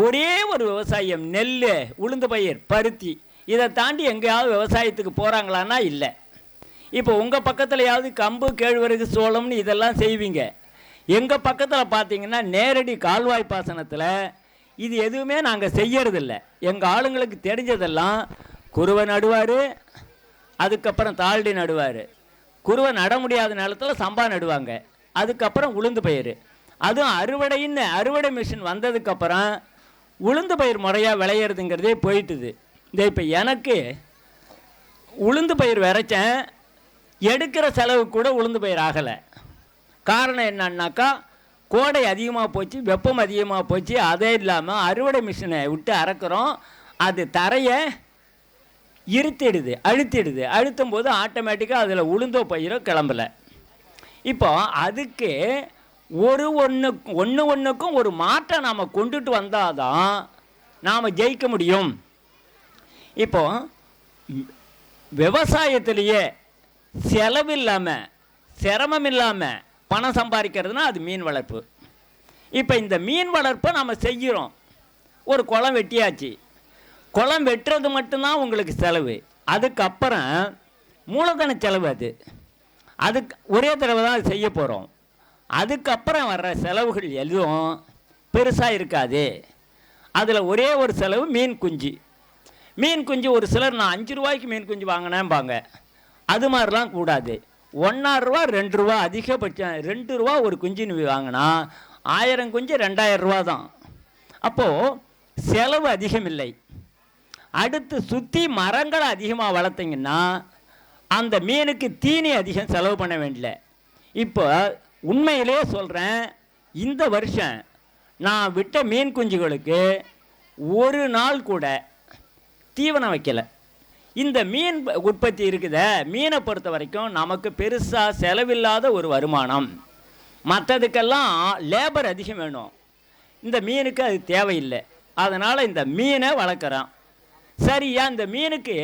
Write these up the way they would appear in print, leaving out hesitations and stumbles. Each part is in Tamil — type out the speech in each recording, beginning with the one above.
ஒரே ஒரு விவசாயம் நெல், உளுந்து பயிர், பருத்தி, இதை தாண்டி எங்கேயாவது விவசாயத்துக்கு போகிறாங்களான்னா இல்லை. இப்போ உங்கள் பக்கத்துலையாவது கம்பு, கேழ்வரகு, சோளம்னு இதெல்லாம் செய்வீங்க. எங்கள் பக்கத்தில் பார்த்தீங்கன்னா நேரடி கால்வாய் பாசனத்தில் இது எதுவுமே நாங்கள் செய்யறதில்ல. எங்கள் ஆளுங்களுக்கு தெரிஞ்சதெல்லாம் குருவை நடுவார், அதுக்கப்புறம் தாழ்டி நடுவார். குருவை நட முடியாத நிலத்தில் சம்பா நடுவாங்க, அதுக்கப்புறம் உளுந்து பயிர். அதுவும் அறுவடை மிஷின் வந்ததுக்கப்புறம் உளுந்து பயிர் முறையாக விளையிறதுங்கிறதே போயிட்டுது. இந்த இப்போ எனக்கு உளுந்து பயிர் விரைச்சேன், எடுக்கிற செலவு கூட உளுந்து பயிர் ஆகலை. காரணம் என்னன்னாக்கா, கோடை அதிகமாக போச்சு, வெப்பம் அதிகமாக போச்சு. அதே இல்லாமல் அறுவடை மிஷினை விட்டு அறக்கிறோம், அது தரையை அழுத்திடுது. அழுத்தும் போது ஆட்டோமேட்டிக்காக அதில் உளுந்தோ பயிரோ கிளம்பலை. இப்போ அதுக்கு ஒன்றுக்கும் ஒரு மாற்றம் நாம் கொண்டுட்டு வந்தால் தான் நாம் ஜெயிக்க முடியும். இப்போ விவசாயத்திலேயே செலவில்லாமல் சிரமம் இல்லாமல் பணம் சம்பாதிக்கிறதுனா அது மீன் வளர்ப்பு. இப்போ இந்த மீன் வளர்ப்பை நம்ம செய்கிறோம். ஒரு குளம் வெட்டியாச்சு, குளம் வெட்டுறது மட்டும்தான் உங்களுக்கு செலவு. அதுக்கப்புறம் மூலதன செலவு, அதுக்கு ஒரே தடவை தான் செய்ய போகிறோம். அதுக்கப்புறம் வர்ற செலவுகள் எதுவும் பெருசாக இருக்காது. அதில் ஒரே ஒரு செலவு மீன் குஞ்சு. ஒரு சிலர் நான் 5 ரூபாய்க்கு மீன் குஞ்சு வாங்கினேன்பாங்க. அது மாதிரிலாம் கூடாது. 1.5 ரூபா 2 ரூபா, அதிகபட்சம் 2 ரூபா ஒரு குஞ்சுன்னு வாங்கினா 1000 குஞ்சு 2000 ரூபா தான். அப்போது செலவு அதிகம் இல்லை. அடுத்து சுற்றி மரங்களை அதிகமாக வளர்த்திங்கன்னா அந்த மீனுக்கு தீனி அதிகம் செலவு பண்ண வேண்டிய. இப்போ உண்மையிலே சொல்கிறேன், இந்த வருஷம் நான் விட்ட மீன் குஞ்சுகளுக்கு ஒரு நாள் கூட தீவனம் வைக்கலை. இந்த மீன் உற்பத்தி இருக்குதே, மீனை பொறுத்த வரைக்கும் நமக்கு பெருசாக செலவில்லாத ஒரு வருமானம். மற்றதுக்கெல்லாம் லேபர் அதிகம் வேணும், இந்த மீனுக்கு அது தேவையில்லை. அதனால் இந்த மீனை வளர்க்குறோம். சரியா, இந்த மீனுக்கு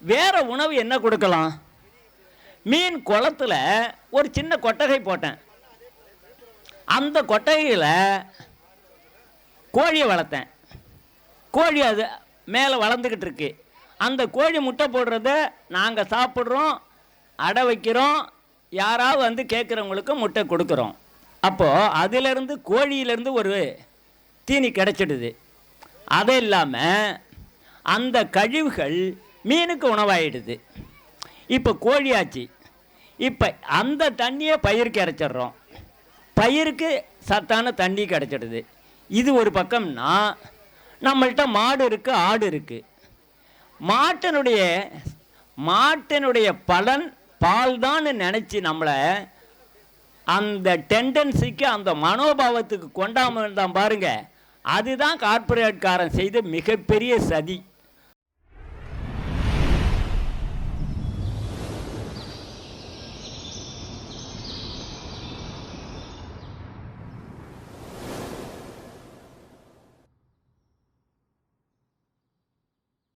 வேறு உணவு என்ன கொடுக்கலாம்? மீன் குளத்தில் ஒரு சின்ன கொட்டகை போட்டேன். அந்த கொட்டகையில் கோழியை வளர்த்தேன். கோழி அது மேலே வளர்ந்துக்கிட்டு இருக்கு. அந்த கோழி முட்டை போடுறத நாங்கள் சாப்பிட்றோம், அடை வைக்கிறோம், யாராவது வந்து கேட்குறவங்களுக்கு முட்டை கொடுக்குறோம். அப்போது அதிலிருந்து கோழியிலேருந்து ஒரு தீனி கிடச்சிடுது. அது இல்லாமல் அந்த கழிவுகள் மீனுக்கு உணவாயிடுது. இப்போ கோழியாச்சு, இப்போ அந்த தண்ணியை பயிருக்கு இறைச்சிட்றோம், பயிருக்கு சத்தான தண்ணி கிடச்சிடுது. இது ஒரு பக்கம்னா, நம்மள்கிட்ட மாடு இருக்குது, ஆடு இருக்குது. மாட்டினுடைய பலன் பால் தான் நினச்சி நம்மளை அந்த டெண்டன்சிக்கு, அந்த மனோபாவத்துக்கு கொண்டாமல் இருந்தால் பாருங்கள், அதுதான் கார்ப்பரேட்காரன் செய்த மிகப்பெரிய சதி.